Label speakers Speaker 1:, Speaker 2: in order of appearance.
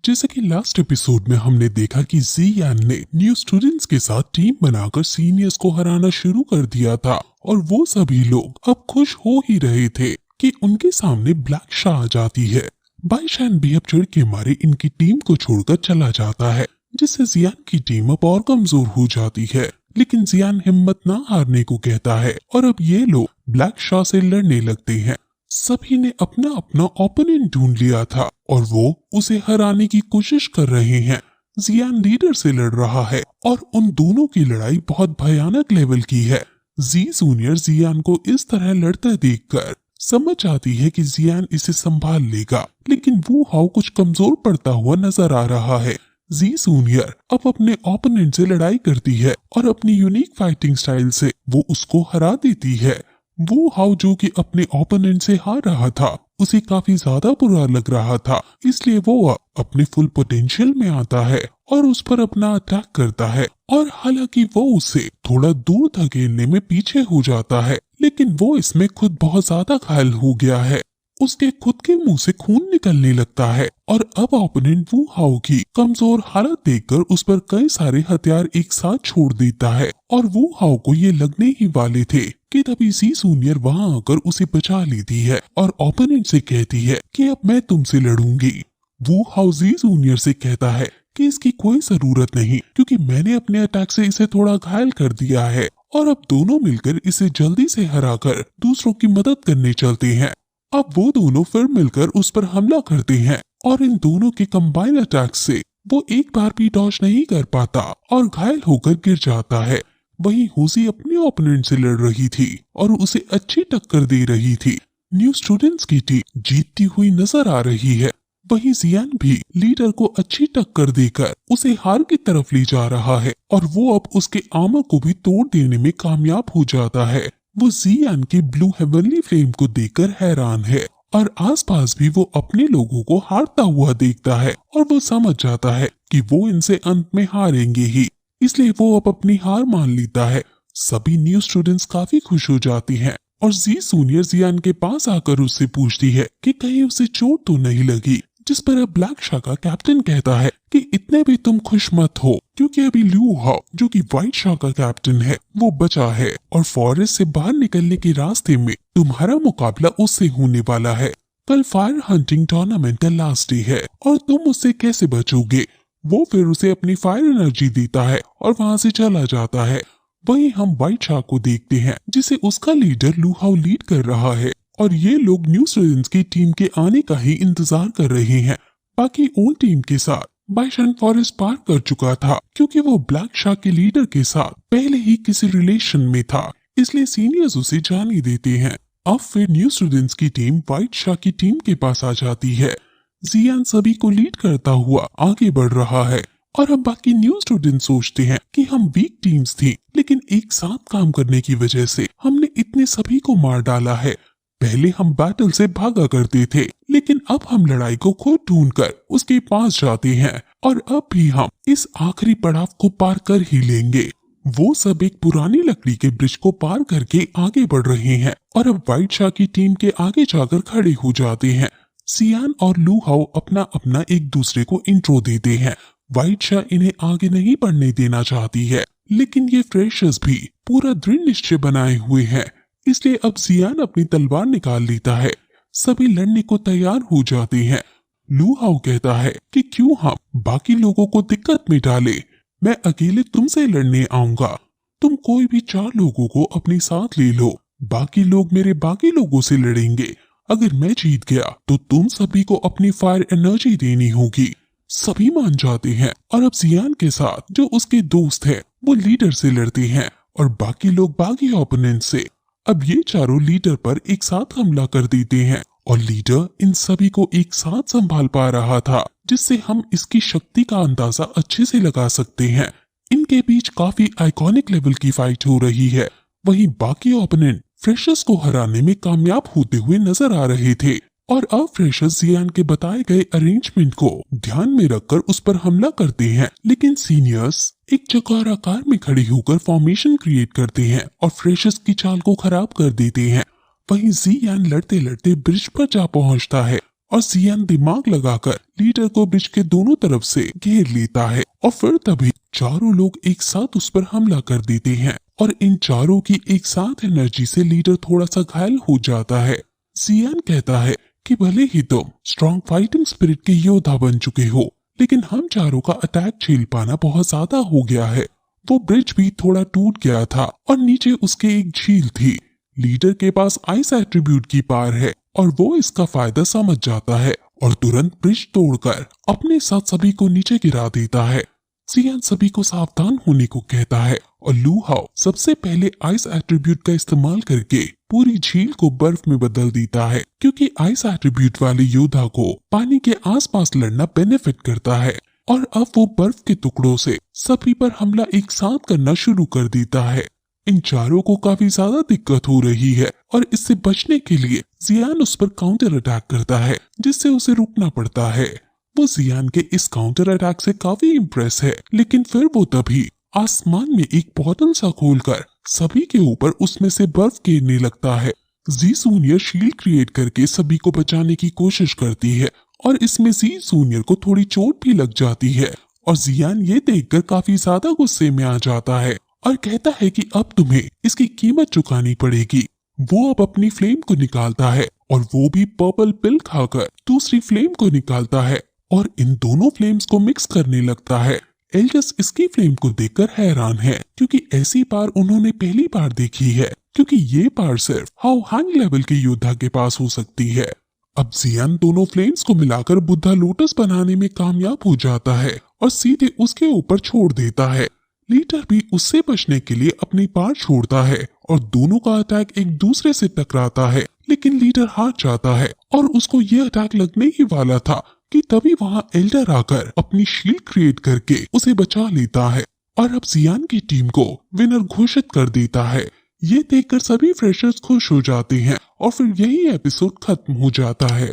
Speaker 1: जैसे कि last episode में हमने देखा कि जियान ने न्यू स्टूडेंट्स के साथ टीम बनाकर सीनियर्स को हराना शुरू कर दिया था और वो सभी लोग अब खुश हो ही रहे थे कि उनके सामने ब्लैक शाह आ जाती है। बाईशान भी अब चिढ़ के मारे इनकी टीम को छोड़कर चला जाता है, जिससे जियान की टीम अब और कमजोर हो जाती है। लेकिन जियान हिम्मत ना हारने को कहता है और अब ये लोग ब्लैक शाह से लड़ने लगते हैं। सभी ने अपना अपना ओपोनेंट ढूंढ लिया था और वो उसे हराने की कोशिश कर रहे हैं। जियान लीडर से लड़ रहा है और उन दोनों की लड़ाई बहुत भयानक लेवल की है। जी जूनियर जियान को इस तरह लड़ते देखकर समझ आती है कि जियान इसे संभाल लेगा, लेकिन वो हाउ कुछ कमजोर पड़ता हुआ नजर आ रहा है। जी जूनियर अब अपने ओपोनेंट से लड़ाई करती है और अपनी यूनिक फाइटिंग स्टाइल से वो उसको हरा देती है। वो हाउ जो कि अपने ओपोनेंट से हार रहा था उसे काफी ज्यादा बुरा लग रहा था, इसलिए वो अपने फुल पोटेंशियल में आता है और उस पर अपना अटैक करता है। और हालांकि वो उसे थोड़ा दूर धकेलने में पीछे हो जाता है, लेकिन वो इसमें खुद बहुत ज्यादा घायल हो गया है। उसके खुद के मुंह से खून निकलने लगता है और अब ओपोनेंट वू हाउ की कमजोर हालत देखकर उस पर कई सारे हथियार एक साथ छोड़ देता है। और वू हाउ को ये लगने ही वाले थे कि तभी जी जूनियर वहाँ आकर उसे बचा लेती है और ओपोनेंट से कहती है कि अब मैं तुमसे लड़ूंगी। वू हाउ जी जूनियर से कहता है कि इसकी कोई जरूरत नहीं, क्योंकि मैंने अपने अटैक से इसे थोड़ा घायल कर दिया है और अब दोनों मिलकर इसे जल्दी से हराकर दूसरों की मदद करने चलते हैं। अब वो दोनों फिर मिलकर उस पर हमला करते हैं और इन दोनों के कंबाइन अटैक से वो एक बार भी डॉज नहीं कर पाता और घायल होकर गिर जाता है। वहीं हुजी अपने ओपोनेंट से लड़ रही थी और उसे अच्छी टक्कर दे रही थी। न्यू स्टूडेंट्स की टीम जीतती हुई नजर आ रही है। वहीं जियान भी लीडर को अच्छी टक्कर देकर उसे हार की तरफ ले जा रहा है और वो अब उसके आर्मर को भी तोड़ देने में कामयाब हो जाता है। वो जियान के ब्लू हेवनली फ्लेम को देखकर हैरान है और आसपास भी वो अपने लोगों को हारता हुआ देखता है और वो समझ जाता है कि वो इनसे अंत में हारेंगे ही, इसलिए वो अब अपनी हार मान लेता है। सभी न्यू स्टूडेंट्स काफी खुश हो जाती हैं और जी जूनियर जियान के पास आकर उससे पूछती है कि कहीं उसे चोट तो नहीं लगी, जिस पर अब ब्लैक शाह का कैप्टन कहता है कि इतने भी तुम खुश मत हो, क्योंकि अभी लू हाउ जो कि व्हाइट शाह का कैप्टन है वो बचा है और फॉरेस्ट से बाहर निकलने के रास्ते में तुम्हारा मुकाबला उससे होने वाला है। कल फायर हंटिंग टूर्नामेंट का लास्ट डे है और तुम उससे कैसे बचोगे। वो फिर उसे अपनी फायर एनर्जी देता है और वहाँ से चला जाता है। वहीं हम व्हाइट शाह को देखते हैं जिसे उसका लीडर लू हाउ लीड कर रहा है और ये लोग न्यू स्टूडेंट्स की टीम के आने का ही इंतजार कर रहे हैं। बाकी ओल्ड टीम के साथ बाईशान फॉरेस्ट पार कर चुका था, क्योंकि वो ब्लैक शाह के लीडर के साथ पहले ही किसी रिलेशन में था, इसलिए सीनियर्स उसे जाने देते हैं। अब फिर न्यू स्टूडेंट्स की टीम व्हाइट शाह की टीम के पास आ जाती है। जियान सभी को लीड करता हुआ आगे बढ़ रहा है और अब बाकी न्यू स्टूडेंट सोचते हैं कि हम वीक टीम्स थी, लेकिन एक साथ काम करने की वजह से हमने इतने सभी को मार डाला है। पहले हम बैटल से भागा करते थे, लेकिन अब हम लड़ाई को खुद ढूंढकर उसके पास जाते हैं और अब भी हम इस आखिरी पड़ाव को पार कर ही लेंगे। वो सब एक पुरानी लकड़ी के ब्रिज को पार करके आगे बढ़ रहे हैं और अब व्हाइट शाह की टीम के आगे जाकर खड़े हो जाते हैं। जियान और लू हाउ अपना अपना एक दूसरे को इंट्रो देते हैं। व्हाइट शाह इन्हें आगे नहीं बढ़ने देना चाहती है, लेकिन ये फ्रेशर्स भी पूरा दृढ़ निश्चय बनाए हुए हैं, इसलिए अब जियान अपनी तलवार निकाल लेता है। सभी लड़ने को तैयार हो जाते हैं। लू हाउ कहता है कि क्यों हम बाकी लोगों को दिक्कत में डाले, मैं अकेले तुमसे लड़ने आऊंगा। तुम कोई भी 4 लोगों को अपने साथ ले लो, बाकी लोग मेरे बाकी लोगों से लड़ेंगे। अगर मैं जीत गया तो तुम सभी को अपनी फायर एनर्जी देनी होगी। सभी मान जाते हैं और अब जियान के साथ जो उसके दोस्त हैं वो लीडर से लड़ते हैं और बाकी लोग बाकी ओपोनेंट से। अब ये चारों लीडर पर एक साथ हमला कर देते हैं और लीडर इन सभी को एक साथ संभाल पा रहा था, जिससे हम इसकी शक्ति का अंदाजा अच्छे से लगा सकते हैं। इनके बीच काफी आइकॉनिक लेवल की फाइट हो रही है। वहीं बाकी ओपोनेंट फ्रेशर्स को हराने में कामयाब होते हुए नजर आ रहे थे और अब फ्रेशर्स जियान के बताए गए अरेंजमेंट को ध्यान में रखकर उस पर हमला करते हैं, लेकिन सीनियर्स एक चौकार आकार में खड़े होकर फॉर्मेशन क्रिएट करते हैं और फ्रेशर्स की चाल को खराब कर देते हैं। वहीं जियान लड़ते लड़ते ब्रिज पर जा पहुंचता है और जियान दिमाग लगाकर लीडर को ब्रिज के दोनों तरफ से घेर लेता है और फिर तभी चारों लोग एक साथ उस पर हमला कर देते हैं और इन चारों की एक साथ एनर्जी से लीडर थोड़ा सा घायल हो जाता है। जियान कहता है कि भले ही तुम स्ट्रॉन्ग फाइटिंग स्पिरिट के योद्धा बन चुके हो, लेकिन हम चारों का अटैक झेल पाना बहुत ज्यादा हो गया है। वो ब्रिज भी थोड़ा टूट गया था और नीचे उसके एक झील थी। लीडर के पास आइस एट्रीब्यूट की पावर है और वो इसका फायदा समझ जाता है और तुरंत ब्रिज तोड़कर अपने साथ सभी को नीचे गिरा देता है। जियान सभी को सावधान होने को कहता है और लू हाओ सबसे पहले आइस एट्रीब्यूट का इस्तेमाल करके पूरी झील को बर्फ में बदल देता है, क्योंकि आइस एट्रीब्यूट वाले योद्धा को पानी के आसपास लड़ना बेनिफिट करता है। और अब वो बर्फ के टुकड़ों से सभी पर हमला एक साथ करना शुरू कर देता है। इन चारों को काफी ज्यादा दिक्कत हो रही है और इससे बचने के लिए जियान उस पर काउंटर अटैक करता है, जिससे उसे रुकना पड़ता है। वो जियान के इस काउंटर अटैक से काफी इम्प्रेस है, लेकिन फिर वो तभी आसमान में एक बोतल सा खोलकर सभी के ऊपर उसमें से बर्फ गिरने लगता है। जी जूनियर शील्ड क्रिएट करके सभी को बचाने की कोशिश करती है और इसमें जी जूनियर को थोड़ी चोट भी लग जाती है और जियान ये देखकर काफी ज्यादा गुस्से में आ जाता है और कहता है कि अब तुम्हें इसकी कीमत चुकानी पड़ेगी। वो अब अपनी फ्लेम को निकालता है और वो भी पर्पल पिल खाकर दूसरी फ्लेम को निकालता है और इन दोनों फ्लेम्स को मिक्स करने लगता है। एल्डस इसकी फ्लेम को देखकर हैरान है, क्योंकि ऐसी पावर उन्होंने पहली बार देखी है, क्योंकि ये पावर सिर्फ हाउ हाई लेवल के योद्धा के पास हो सकती है। अब जियान दोनों फ्लेम्स को मिलाकर बुद्धा लोटस बनाने में कामयाब हो जाता है और सीधे उसके ऊपर छोड़ देता है। लीडर भी उससे बचने के लिए अपनी पावर छोड़ता है और दोनों का अटैक एक दूसरे से टकराता है, लेकिन लीडर हार जाता है और उसको ये अटैक लगने ही वाला था कि तभी वहां एल्डर आकर अपनी शील्ड क्रिएट करके उसे बचा लेता है और अब जियान की टीम को विनर घोषित कर देता है। ये देखकर सभी फ्रेशर्स खुश हो जाते हैं और फिर यही एपिसोड खत्म हो जाता है।